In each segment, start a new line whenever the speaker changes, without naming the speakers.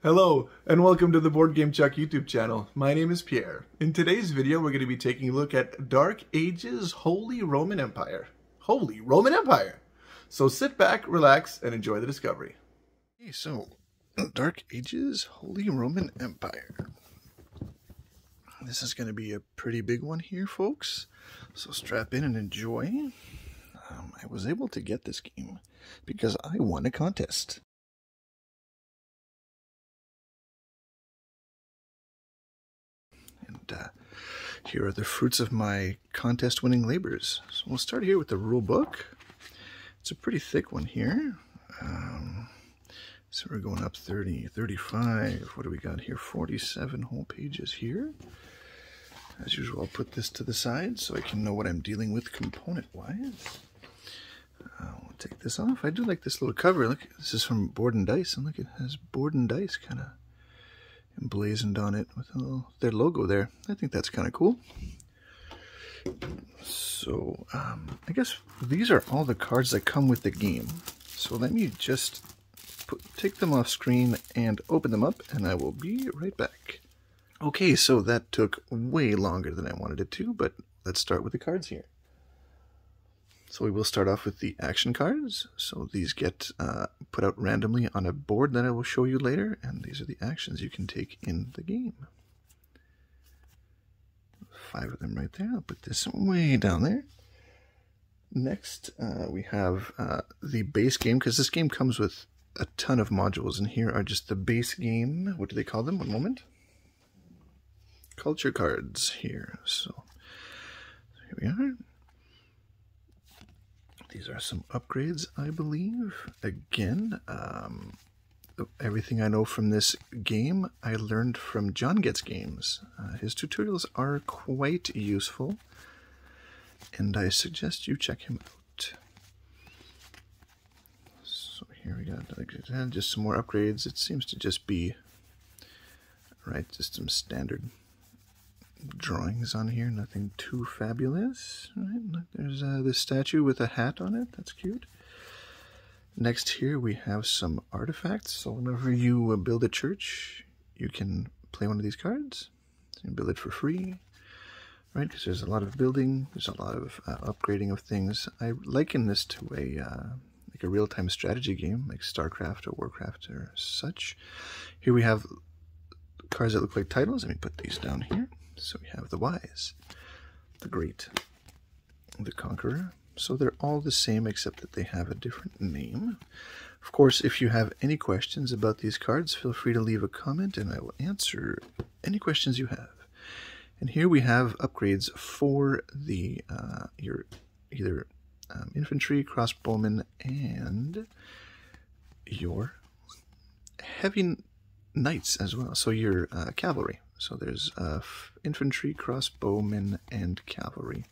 Hello, and welcome to the Board Game Chuck YouTube channel. My name is Pierre. In today's video, we're going to be taking a look at Dark Ages Holy Roman Empire. Holy Roman Empire! So sit back, relax, and enjoy the discovery.
Okay, so Dark Ages Holy Roman Empire. This is going to be a pretty big one here, folks. So strap in and enjoy. I was able to get this game because I won a contest. And here are the fruits of my contest-winning labors. So we'll start here with the rule book. It's a pretty thick one here. So we're going up 30, 35. What do we got here? 47 whole pages here. As usual, I'll put this to the side so I can know what I'm dealing with component-wise. I'll take this off. I do like this little cover. Look, this is from Board and Dice, and look, it has Board and Dice kind of emblazoned on it with their logo there. I think that's kind of cool. So I guess these are all the cards that come with the game. So let me just take them off screen and open them up, and I will be right back. Okay, so that took way longer than I wanted it to, but let's start with the cards here. So we will start off with the action cards. So these get put out randomly on a board that I will show you later, and these are the actions you can take in the game. 5 of them right there. I'll put this way down there. Next, we have the base game, because this game comes with a ton of modules, and here are just the base game. What do they call them? One moment. Culture cards here. So here we are. These are some upgrades, I believe. Again, everything I know from this game, I learned from John Gets Games. His tutorials are quite useful, and I suggest you check him out. So here we got just some more upgrades. It seems to just be, right, just some standard drawings on here, nothing too fabulous. Right? There's this statue with a hat on it, that's cute. Next here we have some artifacts. So whenever you build a church, you can play one of these cards. So you can build it for free, right? Because there's a lot of building, there's a lot of upgrading of things. I liken this to like a real-time strategy game, like StarCraft or Warcraft or such. Here we have cards that look like titles. Let me put these down here. So we have the Wise, the Great, the Conqueror. So they're all the same except that they have a different name. Of course, if you have any questions about these cards, feel free to leave a comment and I will answer any questions you have. And here we have upgrades for the your either infantry, crossbowmen, and your heavy knights as well. So your cavalry. So there's infantry, crossbowmen, and cavalry.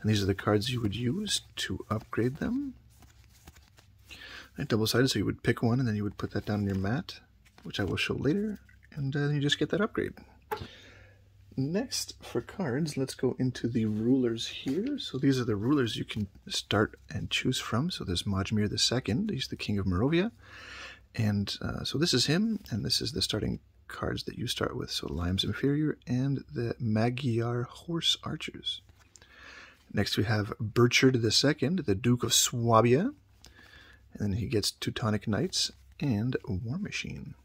And these are the cards you would use to upgrade them. And double-sided, so you would pick one and then you would put that down on your mat, which I will show later, and then you just get that upgrade. Next, for cards, let's go into the rulers here. So these are the rulers you can start and choose from. So there's Majmir II, he's the king of Moravia. And so this is him, and this is the starting cards that you start with. So Limes Inferior and the Magyar Horse Archers. Next we have Burchard II, the Duke of Swabia. And then he gets Teutonic Knights and War Machine.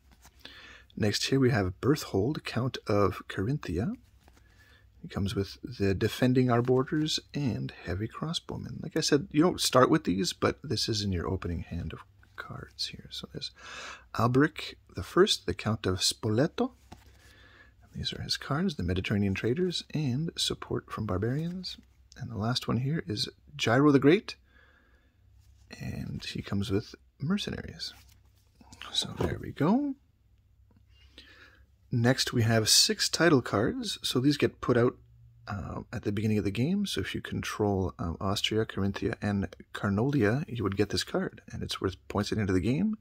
Next here we have Berthold, Count of Carinthia. He comes with the Defending Our Borders and Heavy Crossbowmen. Like I said, you don't start with these, but this is in your opening hand of cards here. So there's Alberic I, the Count of Spoleto. These are his cards, the Mediterranean Traders and Support from Barbarians. And the last one here is Gyro the Great, and he comes with Mercenaries. So there we go. Next we have 6 title cards. So these get put out at the beginning of the game. So if you control Austria, Carinthia, and Carnolia, you would get this card, and it's worth points into the game.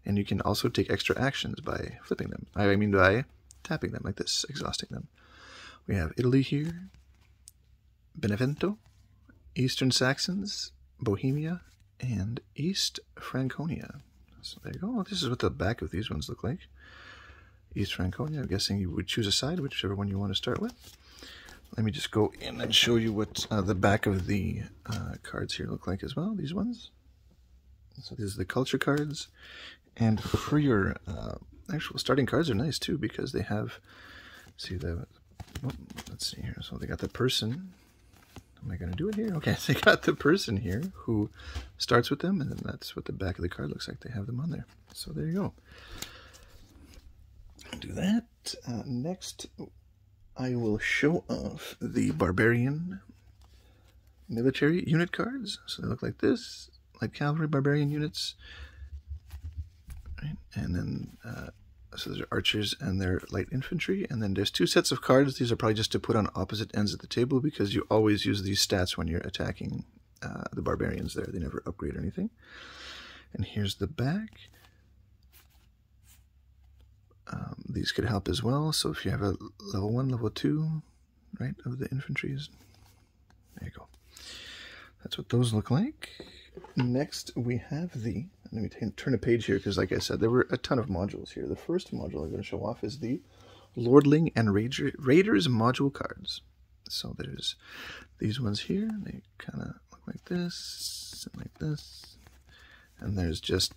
And you can also take extra actions by flipping them. I mean by tapping them like this, exhausting them. We have Italy here, Benevento, Eastern Saxons, Bohemia, and East Franconia. So there you go. This is what the back of these ones look like. East Franconia. I'm guessing you would choose a side, whichever one you want to start with. Let me just go in and show you what the back of the cards here look like as well, these ones. So these are the culture cards. And for your actual starting cards are nice too, because they have, see the, oh, let's see here. So they got the person. Am I going to do it here? Okay, so they got the person here who starts with them, and then that's what the back of the card looks like. They have them on there. So there you go. Do that. Next, I will show off the Barbarian military unit cards. So they look like this, like cavalry barbarian units. Right? And then, so there's archers and their light infantry. And then there's two sets of cards. These are probably just to put on opposite ends of the table, because you always use these stats when you're attacking the barbarians there. They never upgrade or anything. And here's the back. These could help as well. So if you have a level 1, level 2, right, of the infantries, there you go. That's what those look like. Next, we have the, let me turn a page here, because like I said, there were a ton of modules here. The first module I'm going to show off is the Lordling and Raiders module cards. So there's these ones here. They kind of look like this, and like this. And there's just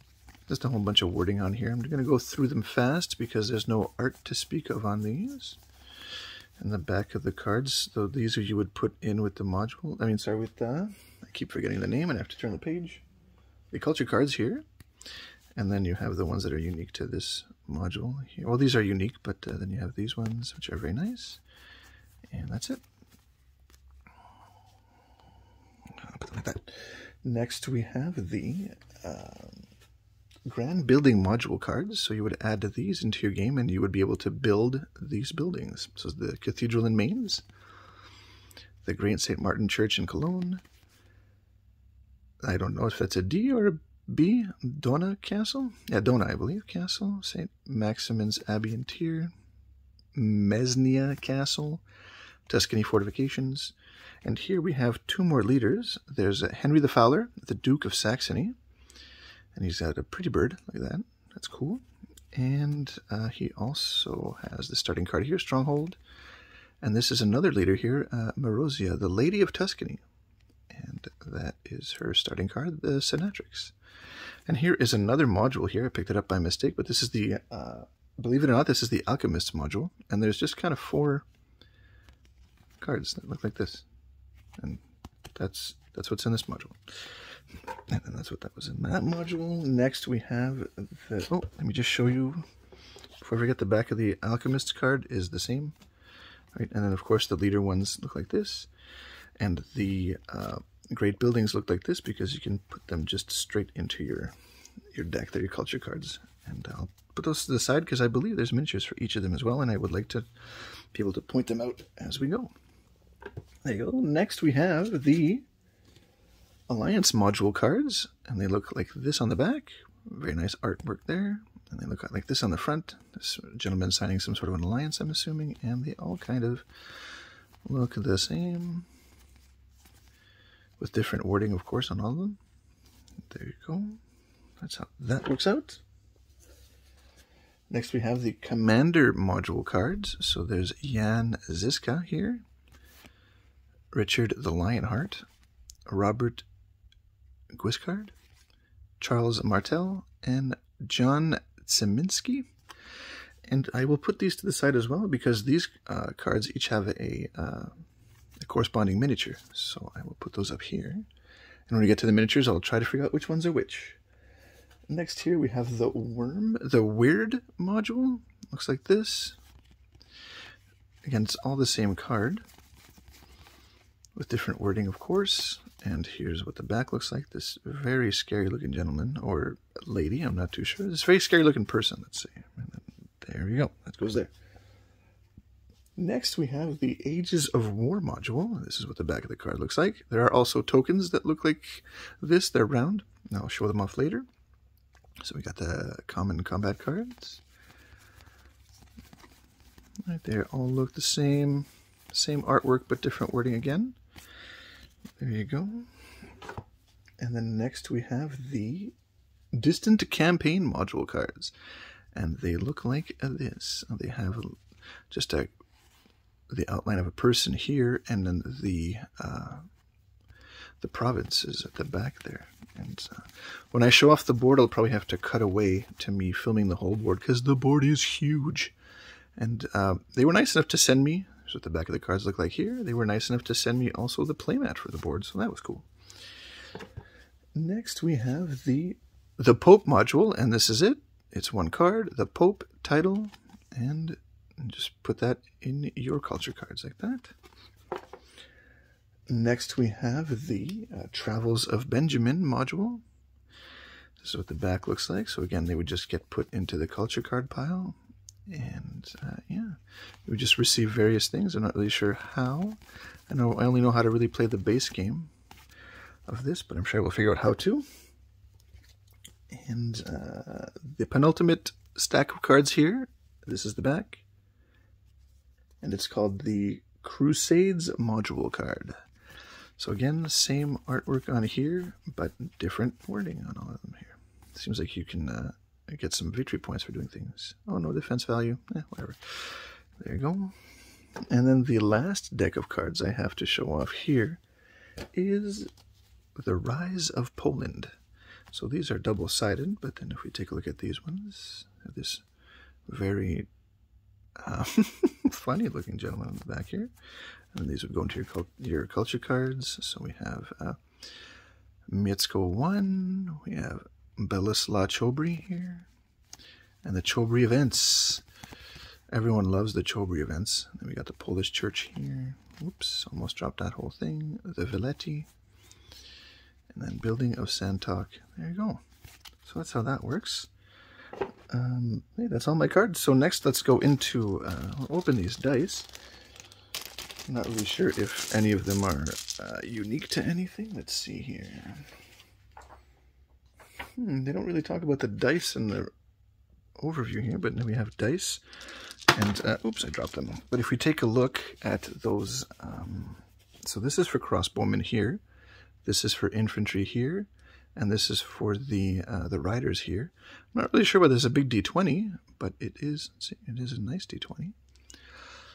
a whole bunch of wording on here. I'm going to go through them fast because there's no art to speak of on these. And the back of the cards, so these are you would put in with the module. I mean, sorry, with the, I keep forgetting the name and I have to turn the page. The culture cards here. And then you have the ones that are unique to this module here. Well, these are unique, but then you have these ones, which are very nice. And that's it. I'll put them like that. Next, we have the Grand Building module cards. So you would add these into your game and you would be able to build these buildings. So the Cathedral in Mainz, the Great St. Martin Church in Cologne. I don't know if that's a D or a B. Dona Castle? Yeah, Dona, I believe. Castle. St. Maximin's Abbey in Trier. Mesnia Castle. Tuscany Fortifications. And here we have two more leaders. There's Henry the Fowler, the Duke of Saxony. And he's got a pretty bird like that. That's cool. And he also has the starting card here, Stronghold. And this is another leader here, Marozia, the Lady of Tuscany. And that is her starting card, the Senatrix. And here is another module here. I picked it up by mistake, but this is the, believe it or not, this is the Alchemist module. And there's just kind of 4 cards that look like this. And that's what's in this module. And then that's what that was in that module. Next we have the, oh, let me just show you, before I forget, the back of the Alchemist card is the same. Right? And then of course the leader ones look like this. And the great buildings look like this because you can put them just straight into your deck. They're your culture cards. And I'll put those to the side because I believe there's miniatures for each of them as well, and I would like to be able to point them out as we go. There you go. Next we have the Alliance module cards, and they look like this on the back. Very nice artwork there. And they look like this on the front. This gentleman signing some sort of an alliance, I'm assuming, and they all kind of look the same, with different wording, of course, on all of them. There you go. That's how that works out. Next we have the Commander module cards. So there's Jan Ziska here, Richard the Lionheart, Robert Guiscard, Charles Martel, and John Tsiminski. And I will put these to the side as well because these cards each have a corresponding miniature. So I will put those up here. And when we get to the miniatures, I'll try to figure out which ones are which. Next here we have the Weird module. Looks like this. Again, it's all the same card, with different wording, of course. And here's what the back looks like. This very scary looking gentleman, or lady, I'm not too sure. This very scary looking person, let's say. And there we go. That goes there. Next we have the Ages of War module. This is what the back of the card looks like. There are also tokens that look like this. They're round. I'll show them off later. So we got the common combat cards. Right there, all look the same. Same artwork, but different wording again. There you go. And then next we have the Distant Campaign module cards. and they look like this. They have just the outline of a person here, and then the province is at the back there. And when I show off the board, I'll probably have to cut away to me filming the whole board because the board is huge. And they were nice enough to send me, here's what the back of the cards look like here. They were nice enough to send me also the playmat for the board, so that was cool. Next we have the Pope module, and this is it. It's one card, the Pope title, and just put that in your culture cards like that. Next we have the Travels of Benjamin module. This is what the back looks like. So again, they would just get put into the culture card pile. And yeah, you would just receive various things. I'm not really sure how. I only know how to really play the base game of this, but I'm sure we'll figure out how to. And the penultimate stack of cards here, this is the back. And it's called the Crusades module card. So again, the same artwork on here, but different wording on all of them here. It seems like you can get some victory points for doing things. Oh, no defense value. Whatever. There you go. And then the last deck of cards I have to show off here is the Rise of Poland. So these are double-sided, but then if we take a look at these ones, this very funny-looking gentleman on the back here. And these would go into your culture cards. So we have Miecko 1, we have Belisla Chobri here, and the Chobri events. Everyone loves the Chobri events. And then we got the Polish church here. Oops, almost dropped that whole thing. The Villeti, and then Building of Santok. There you go. So that's how that works. Hey, that's all my cards. So next, let's go into open these dice. I'm not really sure if any of them are unique to anything. Let's see here. They don't really talk about the dice in the overview here, but then we have dice. And, oops, I dropped them. But if we take a look at those, so this is for crossbowmen here. This is for infantry here. And this is for the riders here. I'm not really sure whether it's a big D20, but it is a nice D20.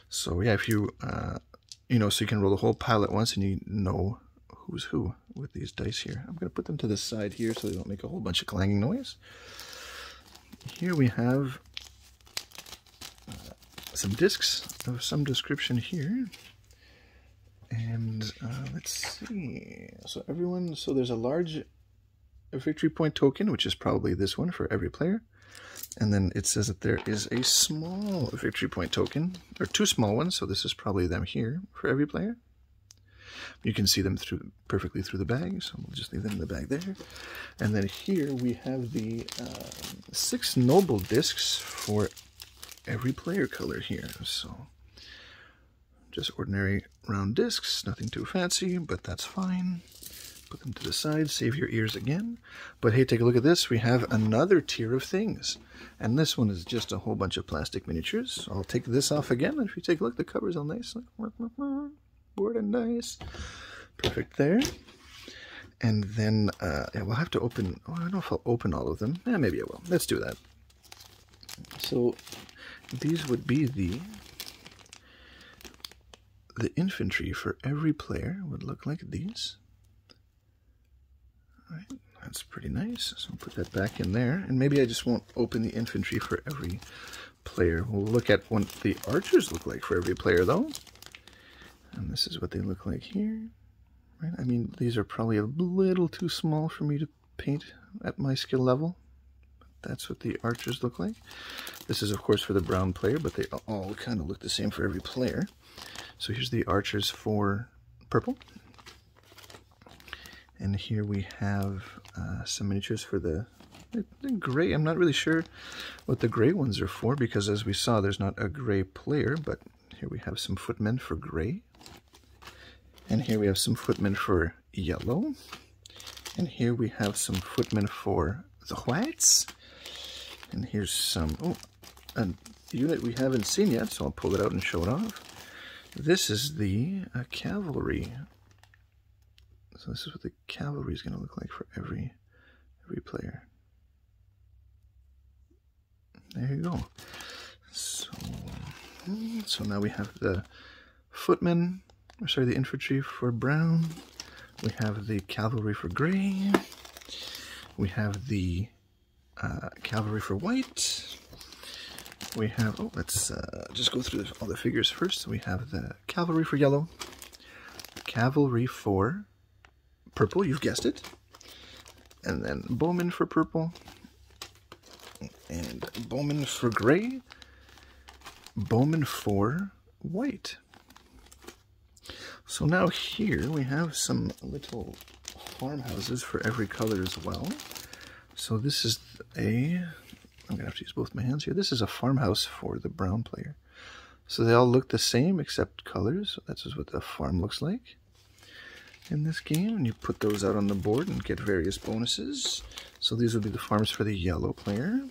So yeah, if you, so you can roll the whole pile at once and you know who's who with these dice here. I'm going to put them to the side here so they don't make a whole bunch of clanging noise. Here we have some discs of some description here. And let's see. So there's a large victory point token, which is probably this one for every player. And then it says that there is a small victory point token, or two small ones, so this is probably them here for every player. You can see them perfectly through the bag, so we'll just leave them in the bag there. And then here we have the 6 noble discs for every player color here. So just ordinary round discs, nothing too fancy, but that's fine. Put them to the side, save your ears again. But hey, take a look at this. We have another tier of things. And this one is just a whole bunch of plastic miniatures. So I'll take this off again. And if you take a look, the cover's all nice. Board and nice. Perfect there. And then yeah, we'll have to open... Oh, I don't know if I'll open all of them. Yeah, maybe I will. Let's do that. So these would be the infantry for every player would look like these. Alright, that's pretty nice. So I'll put that back in there. And maybe I just won't open the infantry for every player. We'll look at what the archers look like for every player, though. And this is what they look like here. Right? I mean, these are probably a little too small for me to paint at my skill level. But that's what the archers look like. This is, of course, for the brown player, but they all kind of look the same for every player. So here's the archers for purple. And here we have some miniatures for the gray. I'm not really sure what the gray ones are for, because as we saw, there's not a gray player, but here we have some footmen for gray. And here we have some footmen for yellow. And here we have some footmen for the whites. And here's some, a unit we haven't seen yet, so I'll pull it out and show it off. This is the cavalry. So this is what the cavalry is going to look like for every player. There you go. So now we have the footmen, or sorry, the infantry for brown. We have the cavalry for gray. We have the cavalry for white. We have, oh, let's just go through all the figures first. So we have the cavalry for yellow, cavalry for purple, you've guessed it, and then bowmen for purple, and bowmen for gray, bowmen for white. So now here we have some little farmhouses for every color as well. So this is I'm going to have to use both my hands here. This is a farmhouse for the brown player. So they all look the same except colors. So that's just what the farm looks like in this game. And you put those out on the board and get various bonuses. So these would be the farms for the yellow player.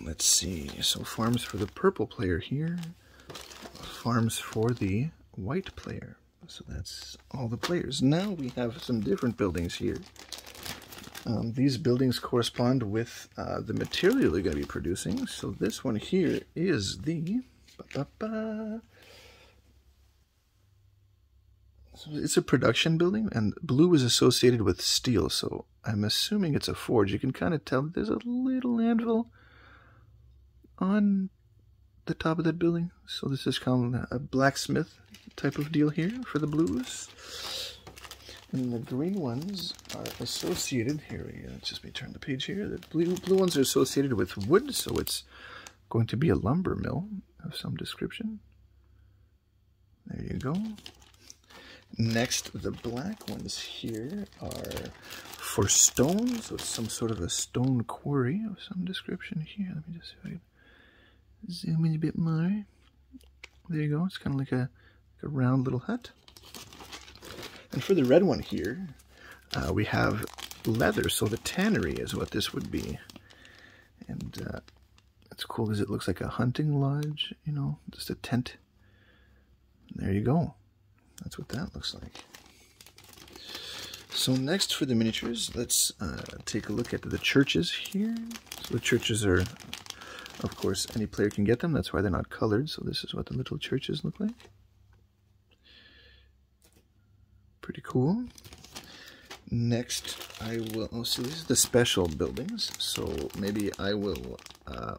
Let's see. So farms for the purple player here. Farms for the white player. So that's all the players. Now we have some different buildings here. These buildings correspond with the material you're going to be producing. So this one here is the... So it's a production building, and blue is associated with steel, so I'm assuming it's a forge. You can kind of tell that there's a little anvil on the top of that building. So this is called a blacksmith type of deal here for the blues. And the green ones are associated, here, just let me turn the page here. The blue ones are associated with wood, so it's going to be a lumber mill of some description. There you go. Next, the black ones here are for stone, so it's some sort of a stone quarry of some description here. Let me just see if I can zoom in a bit more. There you go, it's kind of like a round little hut. And for the red one here, we have leather, so the tannery is what this would be. And it's cool because it looks like a hunting lodge, you know, just a tent. There you go. That's what that looks like. So next for the miniatures, let's take a look at the churches here. So the churches are, of course, any player can get them. That's why they're not colored. So this is what the little churches look like. Pretty cool. Next, I will, oh, so these are the special buildings. So maybe I will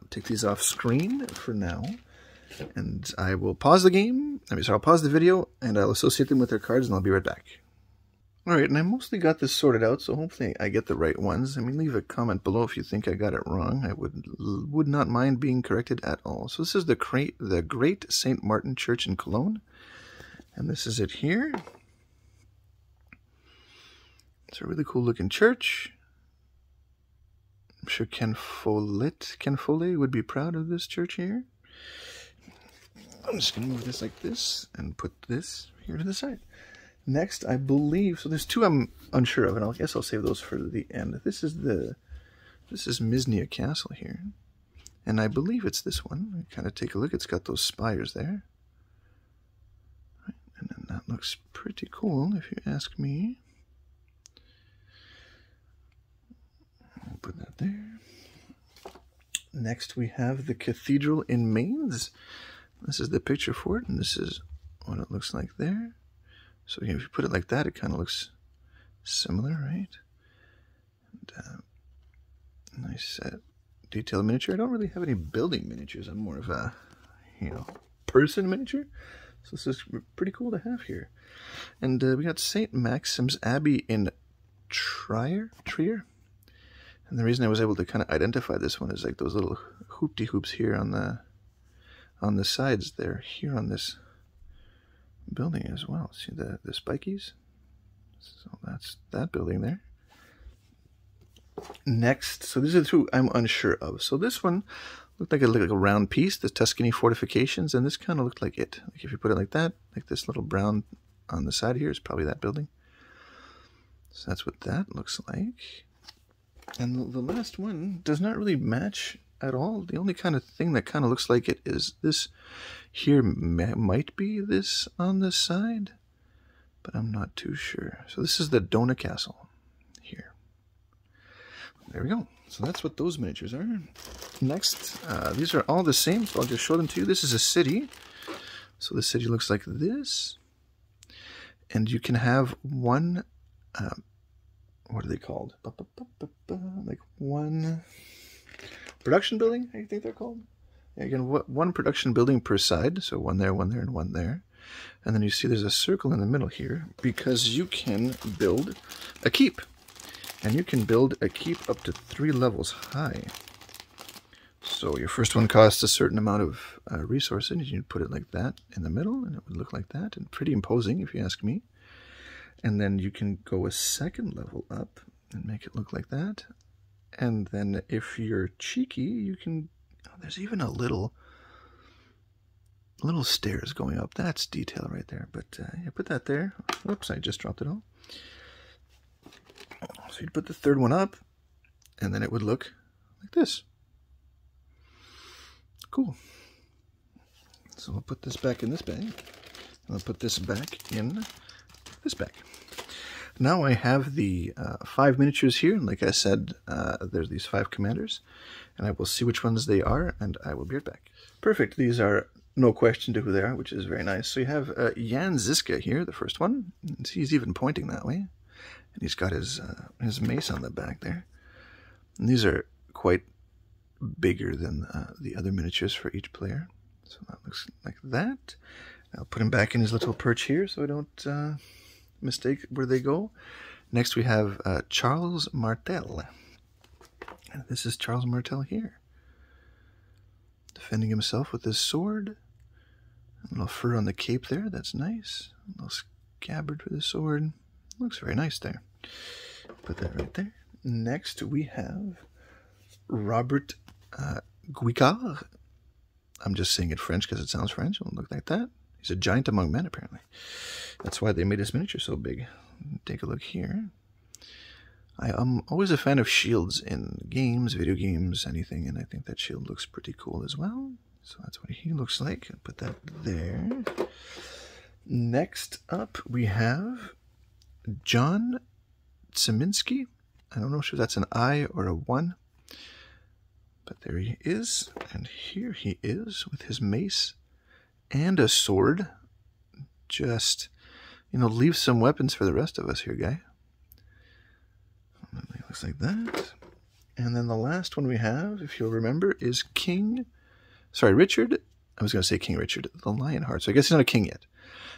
take these off screen for now. And I will pause the game. I'll pause the video and I'll associate them with their cards and I'll be right back. Alright, and I mostly got this sorted out, so hopefully I get the right ones. I mean, leave a comment below if you think I got it wrong. I would not mind being corrected at all. So this is the Great St. Martin Church in Cologne. And this is it here. It's a really cool looking church. I'm sure Ken Foley would be proud of this church here. I'm just going to move this like this and put this here to the side. Next, I believe, so there's two I'm unsure of, and I guess I'll save those for the end. This is Misnia Castle here, and I believe it's this one. Kind of take a look. It's got those spires there, right. And then that looks pretty cool if you ask me. I'll put that there. Next, we have the cathedral in Mainz. This is the picture for it, and this is what it looks like there. So if you put it like that, it kind of looks similar, right? And, nice detailed miniature. I don't really have any building miniatures. I'm more of a, person miniature. So this is pretty cool to have here. And we got St. Maxim's Abbey in Trier. And the reason I was able to kind of identify this one is like those little hoop-de-hoops here on the sides there, here on this building as well. See the spikies? So that's that building there. Next, so these are the two I'm unsure of. So this one looked like a round piece, the Tuscany fortifications, and this kind of looked like it. Like if you put it like that, like this little brown on the side here is probably that building. So that's what that looks like. And the last one does not really match at all. The only kind of thing that kind of looks like it is this here. Might be this on the side, but I'm not too sure. So this is the Dona Castle here. There we go. So that's what those miniatures are. Next, these are all the same, so I'll just show them to you. This is a city. So the city looks like this. And you can have one, what are they called? Like one production building, I think they're called. Yeah, again, one production building per side. So one there, and one there. And then you see there's a circle in the middle here because you can build a keep. And you can build a keep up to 3 levels high. So your first one costs a certain amount of resources. You put it like that in the middle, and it would look like that. And pretty imposing, if you ask me. And then you can go a second level up and make it look like that. And then if you're cheeky, you can... Oh, there's even a little stairs going up. That's detail right there. But yeah, put that there. Whoops, I just dropped it all. So you'd put the third one up, and then it would look like this. Cool. So I'll put this back in this bag, and I'll put this back in this bag. Now I have the 5 miniatures here, and like I said, there's these 5 commanders, and I will see which ones they are, and I will be right back. Perfect. These are no question to who they are, which is very nice. So you have Jan Ziska here, the first one. He's even pointing that way. And he's got his mace on the back there. And these are quite bigger than the other miniatures for each player. So that looks like that. I'll put him back in his little perch here so I don't mistake where they go. Next we have Charles Martel. And this is Charles Martel here. Defending himself with his sword. A little fur on the cape there, that's nice. A little scabbard for the sword. Looks very nice there. Put that right there. Next we have Robert Guicard. I'm just saying it French because it sounds French. It'll look like that. He's a giant among men, apparently. That's why they made his miniature so big. Take a look here. I am always a fan of shields in games, video games, anything, and I think that shield looks pretty cool as well. So that's what he looks like. I'll put that there. Next up, we have John Tsiminski. I don't know if that's an I or a 1. But there he is. And here he is with his mace and a sword. Just, you know, leave some weapons for the rest of us here, guy. It looks like that. And then the last one we have, if you'll remember, is Richard. I was going to say King Richard, the Lionheart. So I guess he's not a king yet.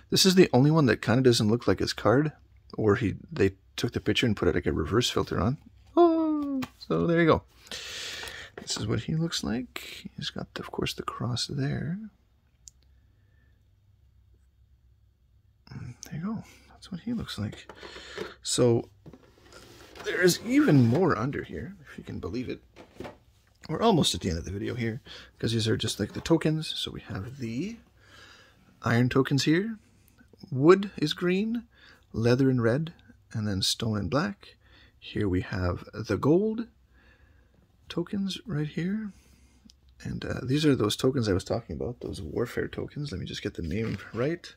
This is the only one that kind of doesn't look like his card. Or they took the picture and put it like a reverse filter on. Oh, so there you go. This is what he looks like. He's got, of course, the cross there. There you go. That's what he looks like. So there's even more under here, if you can believe it. We're almost at the end of the video here, because these are just like the tokens. So we have the iron tokens here. Wood is green, leather in red, and then stone in black. Here we have the gold tokens right here. And these are those tokens I was talking about, those warfare tokens. Let me just get the name right.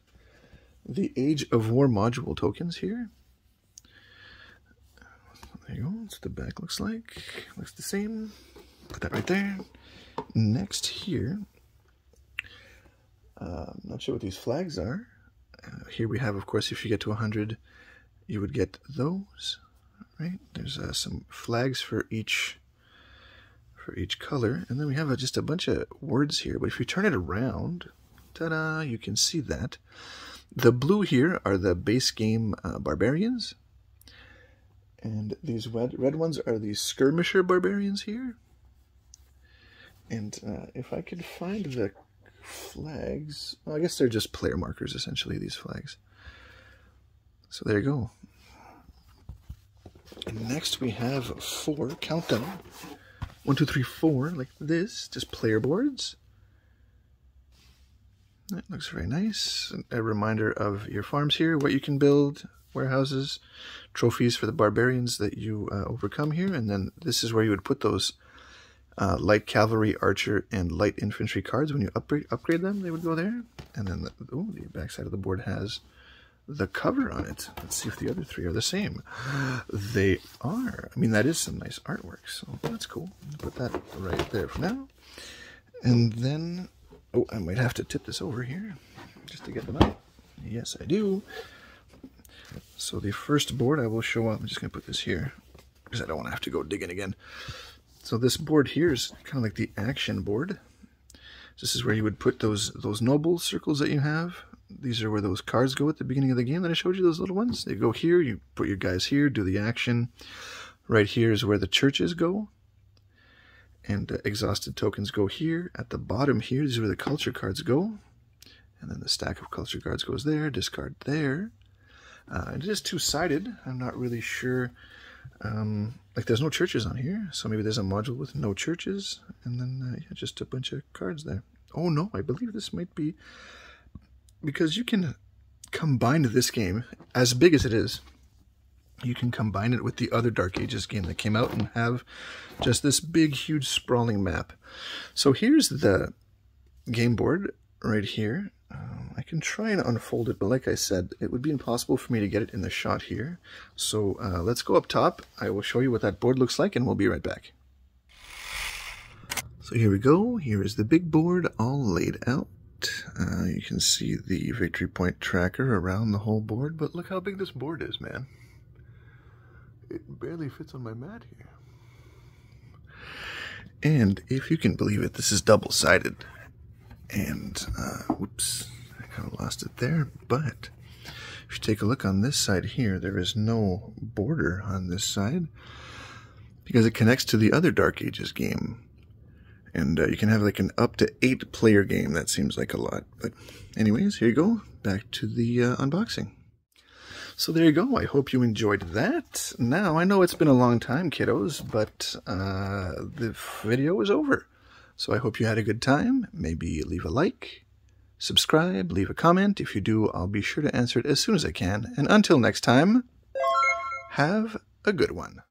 The Age of War module tokens here. There you go. That's what the back looks like. Looks the same. Put that right there. Next here, I'm not sure what these flags are. Here we have, of course, if you get to 100, you would get those. Right? There's some flags for each color, and then we have just a bunch of words here. But if you turn it around, ta-da! You can see that the blue here are the base game barbarians, and these red ones are these skirmisher barbarians here. And if I could find the flags, well, I guess they're just player markers, essentially, these flags. So there you go. And next we have 4, count them. 1, 2, 3, 4, like this, just player boards. That looks very nice. A reminder of your farms here, what you can build, warehouses, trophies for the barbarians that you overcome here. And then this is where you would put those light cavalry, archer, and light infantry cards. When you upgrade them, they would go there. And then the back side of the board has the cover on it. Let's see if the other three are the same. They are. I mean, that is some nice artwork, so that's cool. Put that right there for now. And then, oh, I might have to tip this over here just to get them out. Yes, I do. So the first board I will show up. I'm just going to put this here because I don't want to have to go digging again. So this board here is kind of like the action board. This is where you would put those noble circles that you have. These are where those cards go at the beginning of the game that I showed you, those little ones. They go here, you put your guys here, do the action. Right here is where the churches go. And exhausted tokens go here. At the bottom here, these is where the culture cards go. And then the stack of culture cards goes there, discard there. It is two-sided. I'm not really sure. Like there's no churches on here, so maybe there's a module with no churches. And then yeah, just a bunch of cards there. Oh no, I believe this might be... Because you can combine this game, as big as it is, you can combine it with the other Dark Ages game that came out and have just this big, huge, sprawling map. So here's the game board right here. I can try and unfold it, but like I said, it would be impossible for me to get it in the shot here. So let's go up top. I will show you what that board looks like, and we'll be right back. So here we go. Here is the big board all laid out. You can see the victory point tracker around the whole board, but look how big this board is, man. It barely fits on my mat here. And if you can believe it, this is double-sided. And, whoops, I kind of lost it there, but if you take a look on this side here, there is no border on this side because it connects to the other Dark Ages game. And you can have like an up to 8-player game. That seems like a lot. But anyways, here you go. Back to the unboxing. So there you go. I hope you enjoyed that. Now, I know it's been a long time, kiddos, but the video is over. So I hope you had a good time. Maybe leave a like, subscribe, leave a comment. If you do, I'll be sure to answer it as soon as I can. And until next time, have a good one.